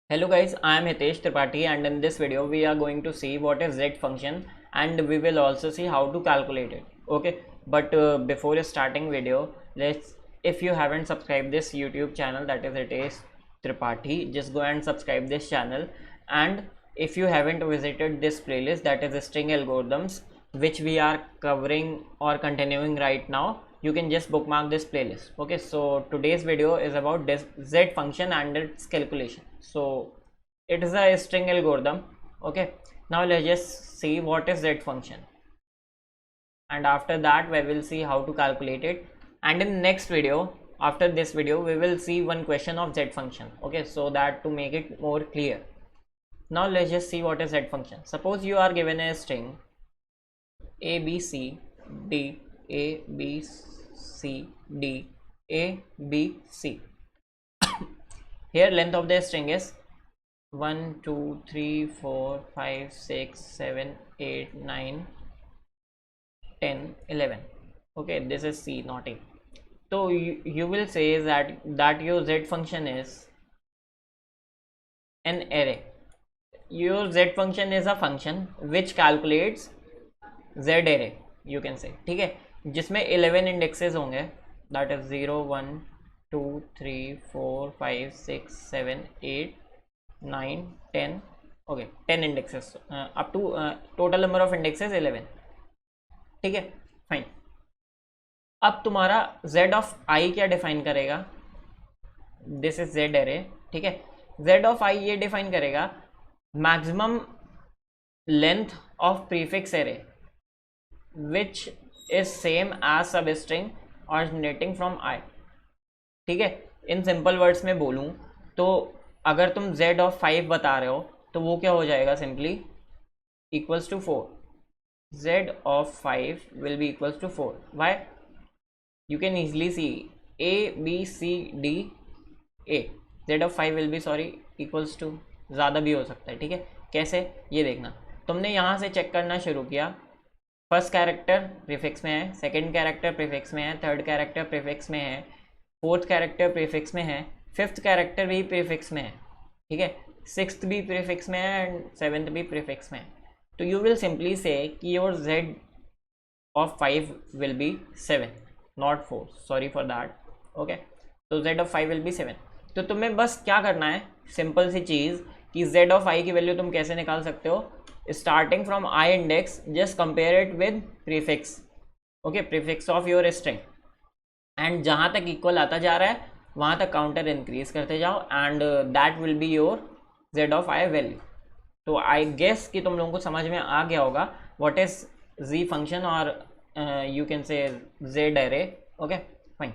Hello guys, I am Hitesh Tripathi and in this video we are going to see what is Z function and we will also see how to calculate it. Okay, but before starting video, if you haven't subscribed this YouTube channel, that is Hitesh Tripathi, just go and subscribe this channel. And if you haven't visited this playlist, that is string algorithms, which we are covering or continuing right now, you can just bookmark this playlist. Okay, so today's video is about this Z function and its calculation. So it is a string algorithm. Okay, now let's just see what is Z function, and after that we will see how to calculate it. And in next video, after this video, we will see one question of Z function. Okay, so that to make it more clear. Now let's just see what is Z function. Suppose you are given a string a b c d a b c d a b c. Here length of the string is 1 2 3 4 5 6 7 8 9 10 11. Okay, this is C, not A. So you will say that your Z function is an array. Your Z function is a function which calculates Z array, you can say. ठीक है, जिसमें 11 indexes होंगे, that is 0 1 2 3 4 5 6 7 8 9 10. okay, 10 indexes up to total number of indexes 11. ठीक है, fine. अब तुम्हारा z of i क्या define करेगा? This is z array. ठीक है, z ऑफ i ये डिफाइन करेगा maximum length of prefix array which is same as substring originating from i. ठीक है, इन सिंपल वर्ड्स में बोलूँ तो अगर तुम z ऑफ 5 बता रहे हो तो वो क्या हो जाएगा? Simply equals to 4. z of 5 will be equals to 4. Why? You can easily see a b c d a. z of 5 will be equals to, ज़्यादा भी हो सकता है. ठीक है, कैसे ये देखना. तुमने यहाँ से चेक करना शुरू किया. फर्स्ट कैरेक्टर प्रीफिक्स में है, सेकंड कैरेक्टर प्रीफिक्स में है, थर्ड कैरेक्टर प्रीफिक्स में है, फोर्थ कैरेक्टर प्रीफिक्स में है, फिफ्थ कैरेक्टर भी प्रीफिक्स में है. ठीक है, सिक्स्थ भी प्रीफिक्स में है एंड सेवेंथ भी प्रीफिक्स में है. तो यू विल सिंपली से कि your z of 5 will be 7, not 4. Sorry for that. Okay, तो z ऑफ 5 विल बी 7. तो तुम्हें बस क्या करना है, सिंपल सी चीज़ कि z ऑफ i की वैल्यू तुम कैसे निकाल सकते हो. Starting from i index, just compare it with prefix. Okay, prefix of your string, and जहाँ तक इक्वल आता जा रहा है वहाँ तक काउंटर इंक्रीज करते जाओ and that will be your z of i value. तो आई गेस कि तुम लोगों को समझ में आ गया होगा व्हाट इज z फंक्शन और यू कैन से z array. Okay, fine.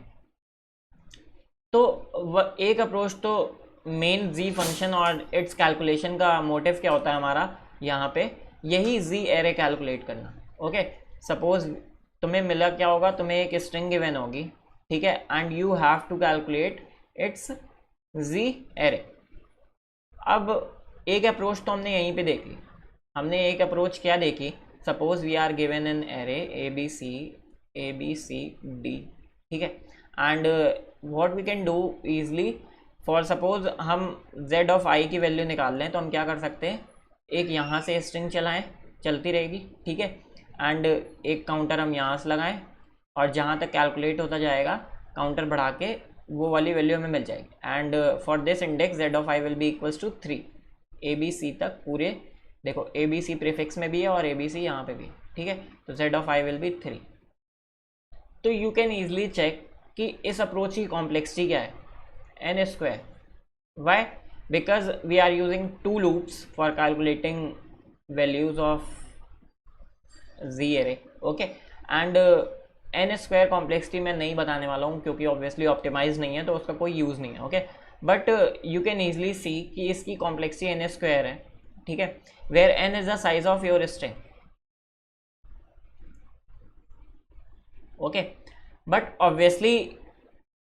तो एक अप्रोच तो मेन z फंक्शन और इट्स कैलकुलेशन का मोटिव क्या होता है हमारा यहाँ पे, यही z array कैलकुलेट करना. ओके, सपोज तुम्हें मिला क्या होगा, तुम्हें एक स्ट्रिंग गिवन होगी. ठीक है, and you have to calculate its z array. अब एक अप्रोच तो हमने यहीं पे देख ली. हमने एक अप्रोच क्या देखी, suppose we are given an array A B C D. ठीक है, and what we can do easily, for suppose हम z ऑफ i की वैल्यू निकाल लें तो हम क्या कर सकते हैं, एक यहाँ से स्ट्रिंग चलाएं, चलती रहेगी. ठीक है, एंड एक काउंटर हम यहाँ से लगाएं और जहाँ तक कैलकुलेट होता जाएगा काउंटर बढ़ा के वो वाली वैल्यू हमें मिल जाएगी. And for this index z of i will be equals to 3. A B C तक पूरे देखो, ए बी सी प्रीफिक्स में भी है और ए बी सी यहाँ पे भी. ठीक है, तो z of i will B 3. तो यू कैन ईजिली चेक कि इस अप्रोच की कॉम्प्लेक्सिटी क्या है, n square. Why? Because we are using 2 loops for calculating values of z array. Okay, and n square complexity मैं नहीं बताने वाला हूँ क्योंकि ऑब्वियसली ऑप्टिमाइज नहीं है तो उसका कोई यूज़ नहीं है. Okay, but you can easily see कि इसकी कॉम्प्लेक्सिटी n स्क्वायर है. ठीक है, where n is the size of your string. Okay, but obviously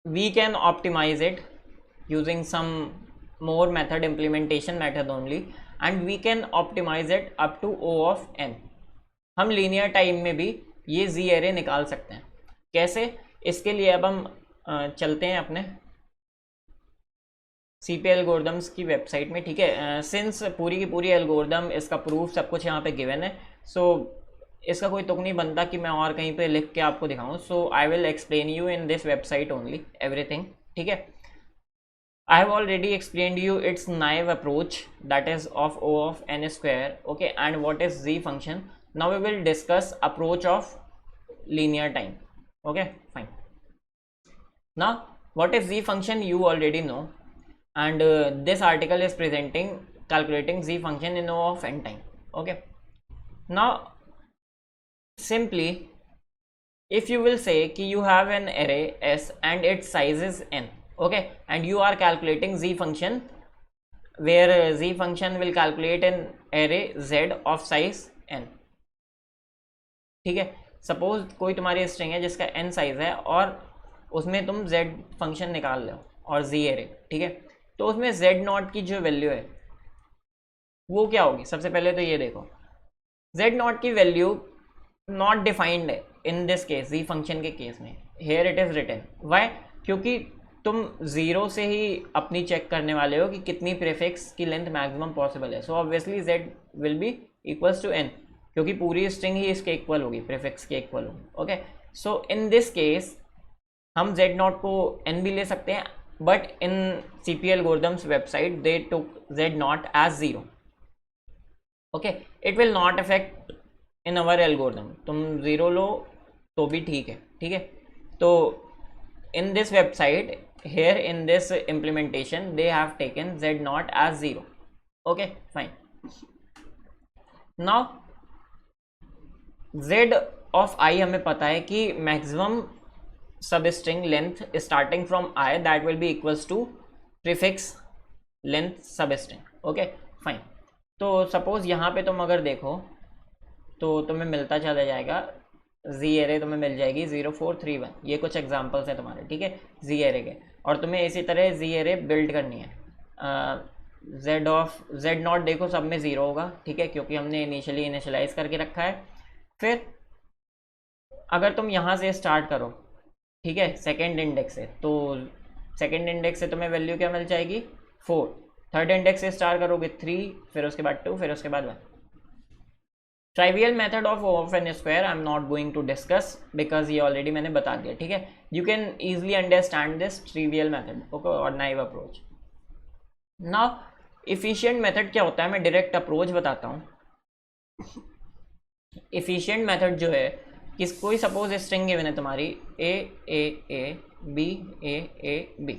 we can optimise it using some more method, implementation method only, and we can optimize it up to O of n. हम linear time में भी ये z array निकाल सकते हैं. कैसे? इसके लिए अब हम चलते हैं अपने CP एल्गोरिदम्स की वेबसाइट में, ठीक है। सिंस पूरी की पूरी एल्गोरिदम, इसका प्रूफ सब कुछ यहाँ पे गिवन है, सो इसका कोई तुक नहीं बनता कि मैं और कहीं पे लिख के आपको दिखाऊं। So I will explain you in this website only everything, ठीक है। I have already explained you its naive approach, that is of O of n square, okay, and what is z function. Now we will discuss approach of linear time, okay, fine. Now what is z function you already know, and this article is presenting calculating z function in O of n time, okay. Now simply if you will say कि you have an array S and its size is n, okay, and you are calculating z function where z function will calculate an array z of size n, ठीक है। Suppose कोई तुम्हारी string है जिसका n size है और उसमें तुम z फंक्शन निकाल लो और z array, ठीक है। तो उसमें z नॉट की जो वैल्यू है वो क्या होगी? सबसे पहले तो ये देखो, z नॉट की वैल्यू नॉट डिफाइंड है in this case, z function के केस में। Here it is written, why? क्योंकि तुम जीरो से ही अपनी चेक करने वाले हो कि कितनी प्रीफिक्स की लेंथ मैक्सिमम पॉसिबल है। So obviously z will be equals to n, क्योंकि पूरी स्ट्रिंग ही इसके इक्वल होगी, प्रीफिक्स के इक्वल होगी, okay. So in this case हम z नॉट को n भी ले सकते हैं, but in CP algorithms website they took z not as 0, okay. It will not affect in our algorithm, तुम 0 लो तो भी ठीक है, ठीक है। तो इन this website here in this implementation they have taken z naught as 0, okay, fine. Now z of I हमें पता है कि maximum substring length starting from I that will be equals to prefix length substring, okay, fine. तो suppose यहाँ पे तुम अगर देखो तो तुम्हें मिलता चला जाएगा z array, तुम्हें मिल जाएगी 0431, ये कुछ एग्जांपल्स हैं तुम्हारे, ठीक है, z array के। और तुम्हें इसी तरह z array बिल्ड करनी है। z नॉट देखो सब में 0 होगा, ठीक है, क्योंकि हमने इनिशियली इनिशियलाइज करके रखा है। फिर अगर तुम यहाँ से स्टार्ट करो, ठीक है, सेकेंड इंडेक्स से, तो सेकेंड इंडेक्स से तुम्हें वैल्यू क्या मिल जाएगी? 4। थर्ड इंडेक्स से स्टार्ट करोगे 3, फिर उसके बाद 2, फिर उसके बाद 1। Trivial method of O of n square I am not going to discuss because ये ऑलरेडी मैंने बता दिया, ठीक है। You can easily understand this trivial method, okay, और naive approach. Now efficient method क्या होता है, मैं डायरेक्ट अप्रोच बताता हूँ। इफिशिएंट मेथड जो है, किस कोई सपोज स्ट्रिंग गिवन है तुम्हारी a b b,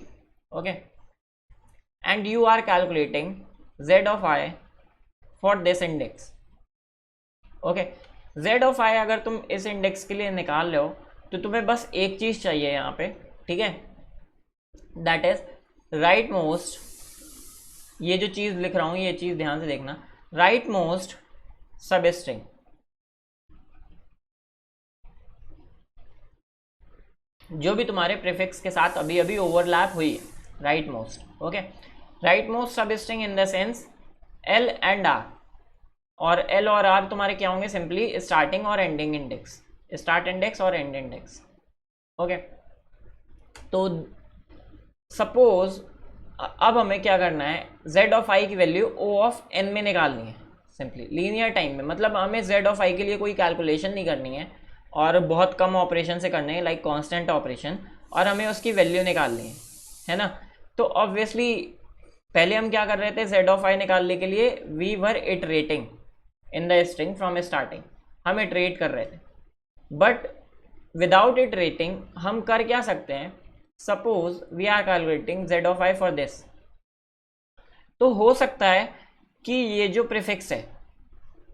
okay, and you are calculating z of I for this index, okay. z of I अगर तुम इस इंडेक्स के लिए निकाल लो तो तुम्हें बस एक चीज चाहिए यहाँ पे, ठीक है, दैट इज राइट मोस्ट, ये जो चीज लिख रहा हूं ये चीज ध्यान से देखना, राइट मोस्ट सब स्ट्रिंग, जो भी तुम्हारे प्रीफिक्स के साथ अभी अभी ओवरलैप हुई है, right most, okay. Right most सब string in the sense L and R, और L और R तुम्हारे क्या होंगे? सिंपली स्टार्टिंग और एंडिंग इंडेक्स, स्टार्ट इंडेक्स और एंड इंडेक्स, ओके। तो सपोज अब हमें क्या करना है, z ऑफ I की वैल्यू O ऑफ n में निकालनी है, सिंपली लीनियर टाइम में। मतलब हमें z ऑफ I के लिए कोई कैलकुलेशन नहीं करनी है और बहुत कम ऑपरेशन से करने हैं, लाइक कांस्टेंट ऑपरेशन, और हमें उसकी वैल्यू निकालनी है ना। तो ऑब्वियसली पहले हम क्या कर रहे थे, z ऑफ I निकालने के लिए we were iterating in the string from starting, हम इटरेट कर रहे थे। बट विदाउट इटरेटिंग हम कर क्या सकते हैं, suppose we are calculating z of I for this, तो हो सकता है कि ये जो प्रीफिक्स है,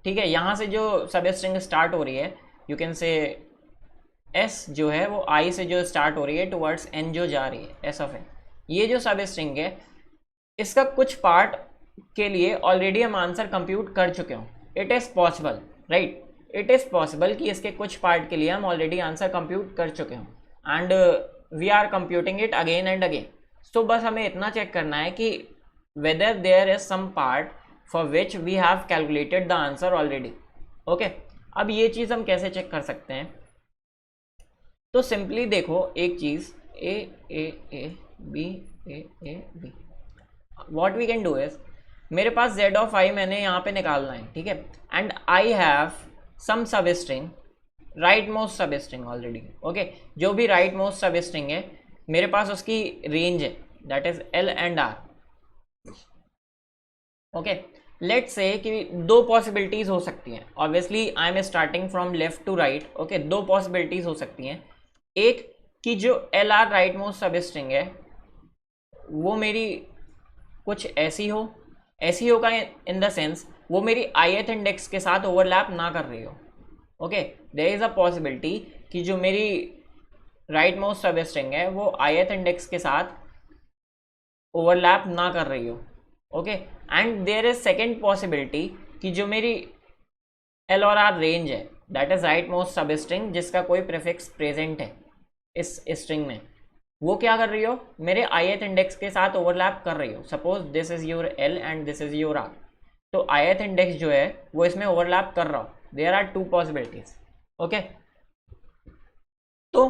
ठीक है, यहाँ से जो सब स्ट्रिंग स्टार्ट हो रही है, यू कैन से s जो है वो I से जो स्टार्ट हो रही है टुवर्ड्स n जो जा रही है, s ऑफ n, ये जो सब स्ट्रिंग है इसका कुछ पार्ट के लिए ऑलरेडी हम आंसर कंप्यूट कर चुके हों। It is possible, right, it is possible कि इसके कुछ पार्ट के लिए हम ऑलरेडी आंसर कंप्यूट कर चुके हों, and we are computing it again and again. So बस हमें इतना चेक करना है कि whether there is some part for which we have calculated the answer already, okay. अब ये चीज़ हम कैसे चेक कर सकते हैं, तो सिंपली देखो एक चीज़ a b, what we can do is, मेरे पास z ऑफ i मैंने यहाँ पे निकालना है, ठीक है, and I have some substring, right most substring already, okay, जो भी राइट मोस्ट सब स्ट्रिंग है मेरे पास उसकी रेंज है, that is l and r, okay. Let's say कि दो पॉसिबिलिटीज हो सकती हैं, obviously I am starting from left to right, okay, दो पॉसिबिलिटीज हो सकती हैं। एक कि जो L R right most substring है वो मेरी कुछ ऐसी होगा इन द सेंस वो मेरी ith इंडेक्स के साथ ओवरलैप ना कर रही हो, okay. There is a possibility कि जो मेरी राइट मोस्ट सब स्ट्रिंग है वो ith इंडेक्स के साथ ओवरलैप ना कर रही हो, okay. And there is second possibility कि जो मेरी एल और आर रेंज है that is right most substring जिसका कोई प्रीफिक्स प्रेजेंट है इस स्ट्रिंग में, वो क्या कर रही हो, मेरे ith इंडेक्स के साथ ओवरलैप कर रही हो। Suppose this is your l and this is your r, तो ith इंडेक्स जो है वो इसमें ओवरलैप कर रहा हो। There are two possibilities, okay. तो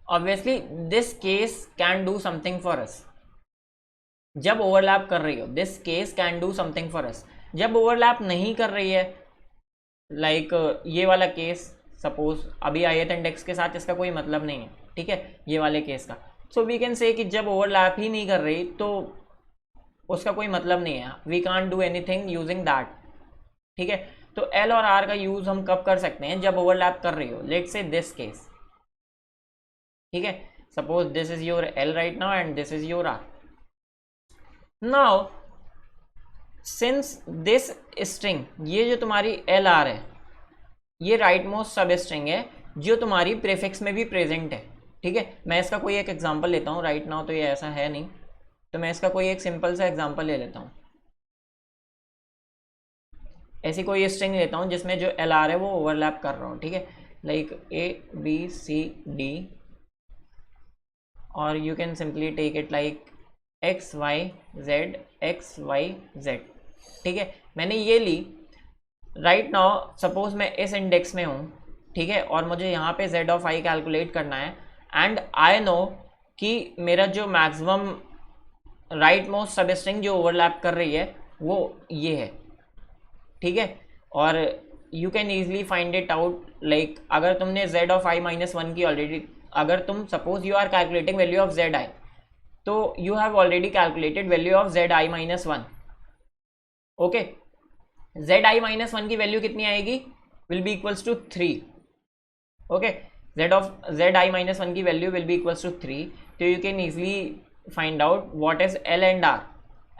obviously this case can do something for us, जब ओवरलैप कर रही हो this case can do something for us. जब ओवरलैप नहीं कर रही है, लाइक ये वाला केस, सपोज अभी ith इंडेक्स के साथ इसका कोई मतलब नहीं है, ठीक है, ये वाले केस का, सो वी कैन से कि जब ओवरलैप ही नहीं कर रही तो उसका कोई मतलब नहीं है, we can't do anything using that, ठीक है। तो एल और आर का यूज हम कब कर सकते हैं, जब ओवरलैप कर रही हो, लेट्स से दिस केस, ठीक है, suppose this is your L right now and this is your R. Now since this string, ये जो तुम्हारी एल आर है ये राइट मोस्ट सब स्ट्रिंग है जो तुम्हारी प्रीफिक्स में भी प्रेजेंट है, ठीक है। मैं इसका कोई एक एग्जांपल लेता हूँ, राइट नाउ तो ये ऐसा है नहीं, तो मैं इसका कोई एक सिंपल सा एग्जांपल ले लेता हूँ। ऐसी कोई स्ट्रिंग लेता हूँ जिसमें जो एल आर है वो ओवरलैप कर रहा हूँ, ठीक है, लाइक ABCD, और you can simply take it like XYZ XYZ, ठीक है। मैंने ये ली, राइट नाउ सपोज मैं इस इंडेक्स में हूँ, ठीक है, और मुझे यहाँ पे z ऑफ i कैलकुलेट करना है, एंड आई नो कि मेरा जो maximum right most substring जो ओवरलैप कर रही है वो ये है, ठीक है। और you can easily find it out, like अगर तुमने z of i minus one की ऑलरेडी, अगर तुम suppose you are calculating value of zi, तो you have already calculated value of zi minus one, okay. zi minus one की value कितनी आएगी, will be equals to 3, okay. zi minus one की value will be equals to 3, तो you can easily find out what is l and r,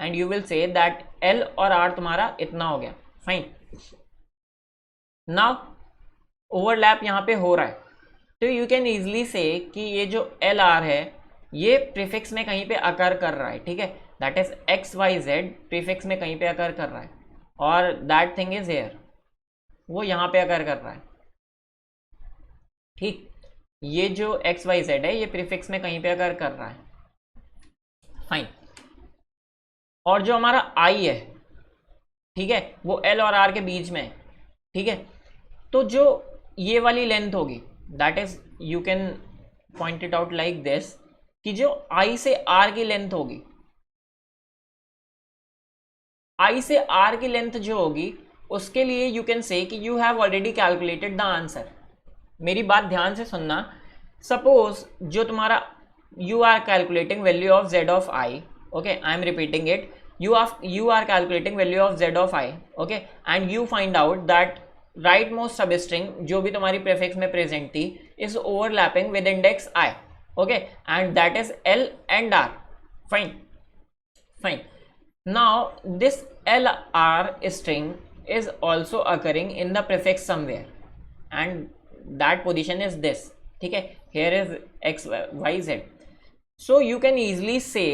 and you will say that l और r तुम्हारा इतना हो गया, fine. Now overlap यहाँ पे हो रहा है, तो यू कैन इजिली से कि ये जो एल आर है ये प्रीफिक्स में कहीं पे अकर कर रहा है, ठीक है, दैट इज XYZ प्रीफिक्स में कहीं पे अकर कर रहा है, और दैट थिंग इज हेयर, वो यहाँ पे अकर कर रहा है, ठीक। ये जो XYZ है ये प्रीफिक्स में कहीं पे अकर कर रहा है, फाइन। और जो हमारा I है, ठीक है, वो L और R के बीच में है, ठीक है। तो जो ये वाली लेंथ होगी that is, you can point it out like this, कि जो I से R की लेंथ होगी, I से R की लेंथ जो होगी उसके लिए यू कैन से कि you have already calculated the answer. मेरी बात ध्यान से सुनना, सपोज जो तुम्हारा you are calculating value of z of i, okay, I am repeating it, you are calculating value of z of i, okay, and you find out that right most substring जो भी तुम्हारी prefix में present थी is overlapping with index i, okay, and that is l and r, fine. Now this lr string is also occurring in the prefix somewhere, and that position is this, ठीक है, here is x y z, so you can easily say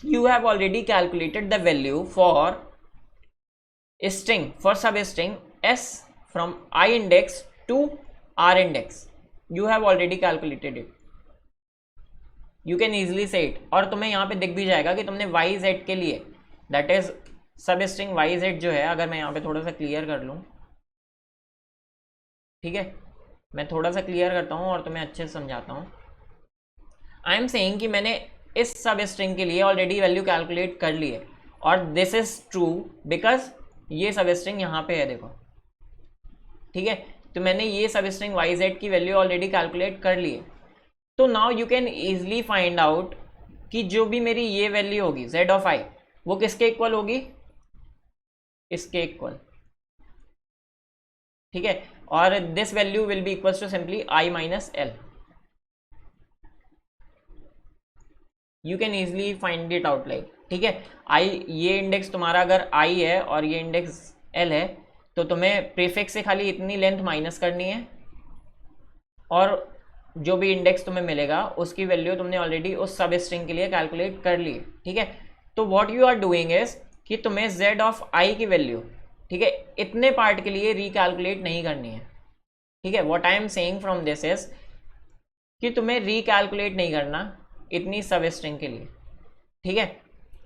you have already calculated the value for string, for substring s from I index to r index, you have already calculated it, you can easily say it, और तुम्हें यहाँ पे दिख भी जाएगा कि तुमने yz के लिए, that is substring yz जो है, अगर मैं यहाँ पे थोड़ा सा क्लियर कर लूँ, ठीक है, मैं थोड़ा सा क्लियर करता हूँ और तुम्हें अच्छे से समझाता हूँ। आई एम सेइंग कि मैंने इस सब स्ट्रिंग के लिए ऑलरेडी वैल्यू कैलकुलेट कर ली है, और दिस इज ट्रू बिकॉज ये सब स्ट्रिंग यहाँ पे है, देखो, ठीक है। तो मैंने ये सब स्ट्रिंग वाई जेड की वैल्यू ऑलरेडी कैलकुलेट कर ली है। तो now you can easily find out कि जो भी मेरी ये वैल्यू होगी जेड ऑफ आई, वो किसके इक्वल होगी, इसके इक्वल, ठीक है। और this value will be equal to simply I minus L. You can easily find it out like, ठीक है। आई, ये इंडेक्स तुम्हारा अगर आई है और ये इंडेक्स एल है, तो तुम्हें प्रीफिक्स से खाली इतनी लेंथ माइनस करनी है, और जो भी इंडेक्स तुम्हें मिलेगा उसकी वैल्यू तुमने ऑलरेडी उस सब स्ट्रिंग के लिए कैलकुलेट कर ली है, ठीक है। तो what you are doing is कि तुम्हें z ऑफ i की वैल्यू, ठीक है, इतने पार्ट के लिए रिकैलकुलेट नहीं करनी है, ठीक है। What I am saying from this is कि तुम्हें रिकैलकुलेट नहीं करना इतनी सब स्ट्रिंग के लिए, ठीक है।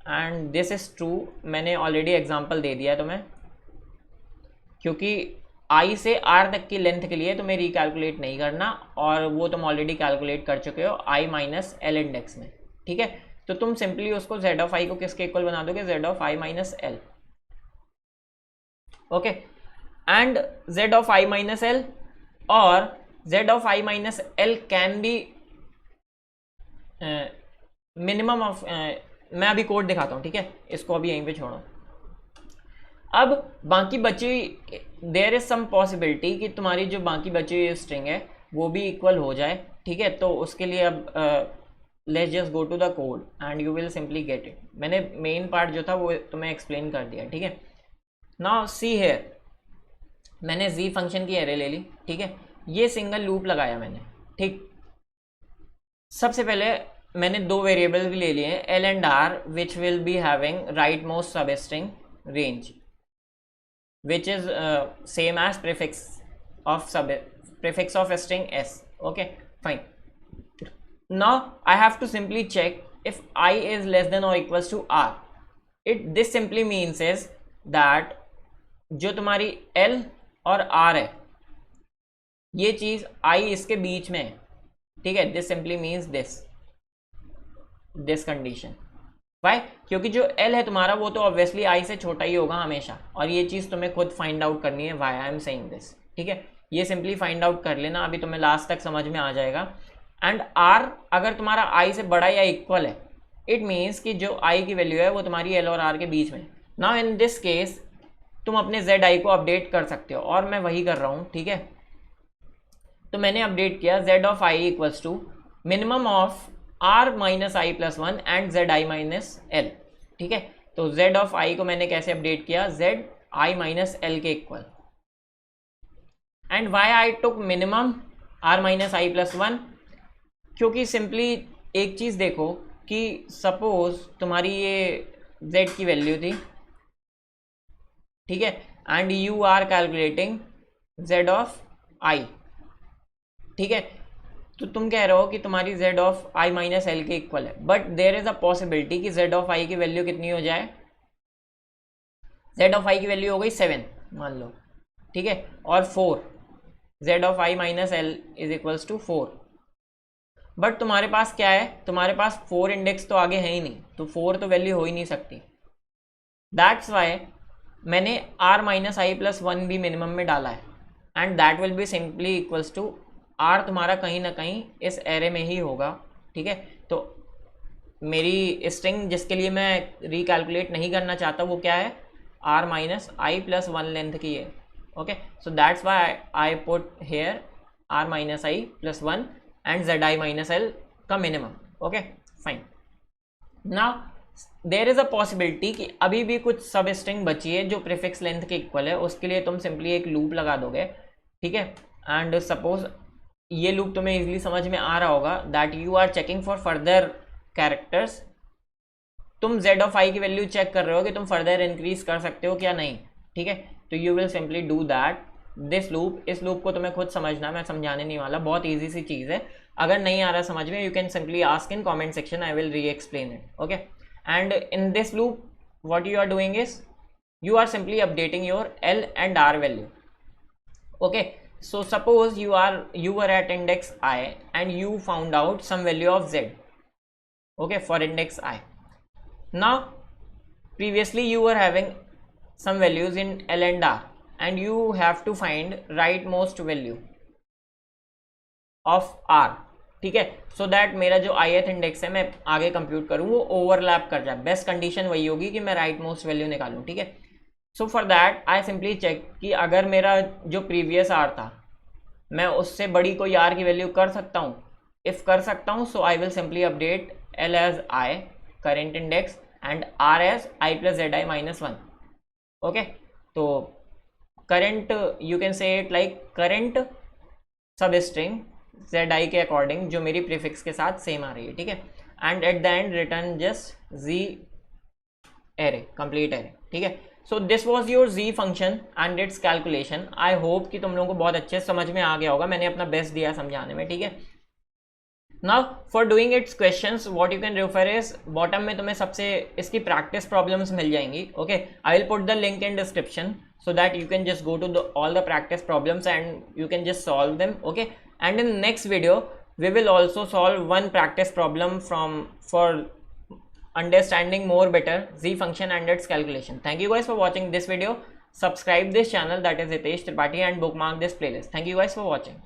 एंड दिस इज ट्रू, मैंने ऑलरेडी एग्जांपल दे दिया तुम्हें, क्योंकि आई से आर तक की लेंथ के लिए तुम्हें रिकैलकुलेट नहीं करना, और वो तुम ऑलरेडी कैलकुलेट कर चुके हो आई माइनस एल इंडेक्स में, ठीक है। तो तुम सिंपली उसको z ऑफ आई को किसके इक्वल बना दोगे, z of I minus L, okay. And z of I minus L और z of I minus L can be minimum of, मैं अभी कोड दिखाता हूँ, ठीक है, इसको अभी यहीं पे छोड़ो। अब बाकी बची, देयर इज सम पॉसिबिलिटी कि तुम्हारी जो बाकी बची हुई स्ट्रिंग है वो भी इक्वल हो जाए, ठीक है। तो उसके लिए अब let's just go to the code and you will simply get it. मैंने मेन पार्ट जो था वो तुम्हें एक्सप्लेन कर दिया, ठीक है। नाउ सी हियर, मैंने जी फंक्शन की एरे ले ली, ठीक है, ये सिंगल लूप लगाया मैंने, ठीक। सबसे पहले मैंने दो वेरिएबल भी ले लिए हैं, L and R, which will be having right most substring range, which is same as prefix of string s, okay, fine. Now I have to simply check if I is less than or equals to r. This simply means is that जो तुम्हारी l और r है, ये चीज I इसके बीच में है, ठीक है। this simply means this condition, why, क्योंकि जो L है तुम्हारा वो तो ऑब्वियसली I से छोटा ही होगा हमेशा, और ये चीज़ तुम्हें खुद फाइंड आउट करनी है, why I am saying this, ठीक है। ये सिंपली फाइंड आउट कर लेना, अभी तुम्हें लास्ट तक समझ में आ जाएगा। एंड R अगर तुम्हारा I से बड़ा या इक्वल है, इट मीन्स कि जो I की वैल्यू है वो तुम्हारी L और R के बीच में। नाउ इन दिस केस तुम अपने ZI को अपडेट कर सकते हो, और मैं वही कर रहा हूँ, ठीक है। तो मैंने अपडेट किया z of i equals to minimum of r minus I plus one and Z I minus L, ठीक है। तो z ऑफ i को मैंने कैसे अपडेट किया, z i माइनस एल के equal, and Y I took minimum r minus I plus one, क्योंकि simply एक चीज़ देखो कि सपोज तुम्हारी ये z की वैल्यू थी, ठीक है, and you are calculating z of i, ठीक है। तो तुम कह रहे हो कि तुम्हारी z of i minus L के इक्वल है, but there is a possibility कि z ऑफ i की वैल्यू कितनी हो जाए, z ऑफ i की वैल्यू हो गई 7 मान लो, ठीक है, और 4, z of i minus L is equals to 4। But तुम्हारे पास क्या है, तुम्हारे पास 4 इंडेक्स तो आगे है ही नहीं, तो 4 तो वैल्यू हो ही नहीं सकती। दैट्स वाई मैंने r माइनस आई प्लस वन भी मिनिमम में डाला है, and that will be simply equals to r तुम्हारा कहीं ना कहीं इस एरे में ही होगा, ठीक है। तो मेरी स्ट्रिंग जिसके लिए मैं रिकैलकुलेट नहीं करना चाहता वो क्या है, r माइनस आई प्लस वन लेंथ की है, okay. So that's why I put here r minus I plus one and Z I minus l का minimum, okay fine. Now there is a possibility कि अभी भी कुछ सब स्ट्रिंग बची है जो प्रीफिक्स लेंथ के इक्वल है, उसके लिए तुम सिंपली एक लूप लगा दोगे, ठीक है। एंड सपोज ये लूप तुम्हें इजीली समझ में आ रहा होगा, that you are checking for further characters. तुम z ऑफ i की वैल्यू चेक कर रहे हो कि तुम फर्दर इंक्रीज कर सकते हो क्या नहीं, ठीक है। तो you will simply do that this loop. इस लूप को तुम्हें खुद समझना, मैं समझाने नहीं वाला, बहुत ईजी सी चीज़ है। अगर नहीं आ रहा समझ में, you can simply ask in comment section, I will re explain it, okay. And in this loop what you are doing is you are simply updating your L and R value, okay. So suppose you were at index I and you found out some value of Z, okay, for index I. Now previously you were having some values in L and R and you have to find rightmost value of R, ठीक है, so that मेरा जो ith index है मैं आगे compute करूँ वो overlap कर जाए. बेस्ट कंडीशन वही होगी कि मैं राइट मोस्ट वैल्यू निकालूँ, ठीक है. So for that I simply check कि अगर मेरा जो प्रीवियस आर था मैं उससे बड़ी कोई आर की वैल्यू कर सकता हूँ. इफ़ कर सकता हूँ so I will simply update l as i current index and r as i plus z I minus one. Okay, तो current you can say it like current substring z i के according जो मेरी prefix के साथ same आ रही है, ठीक है. And at the end return just Z array, complete array, ठीक है. So this was your Z function and its calculation. I hope कि तुम लोगों को बहुत अच्छे समझ में आ गया होगा. मैंने अपना बेस्ट दिया समझाने में, ठीक है. Now for doing it's questions what you can refer is bottom में तुम्हें सबसे इसकी प्रैक्टिस प्रॉब्लम्स मिल जाएंगी. Okay, I will put the link in description so that you can just go to all the practice problems and you can just solve them. Okay, and in next video we will also solve one practice problem for understanding more better z function and its calculation. Thank you guys for watching this video. Subscribe this channel, that is Hitesh Tripathi, and bookmark this playlist. Thank you guys for watching.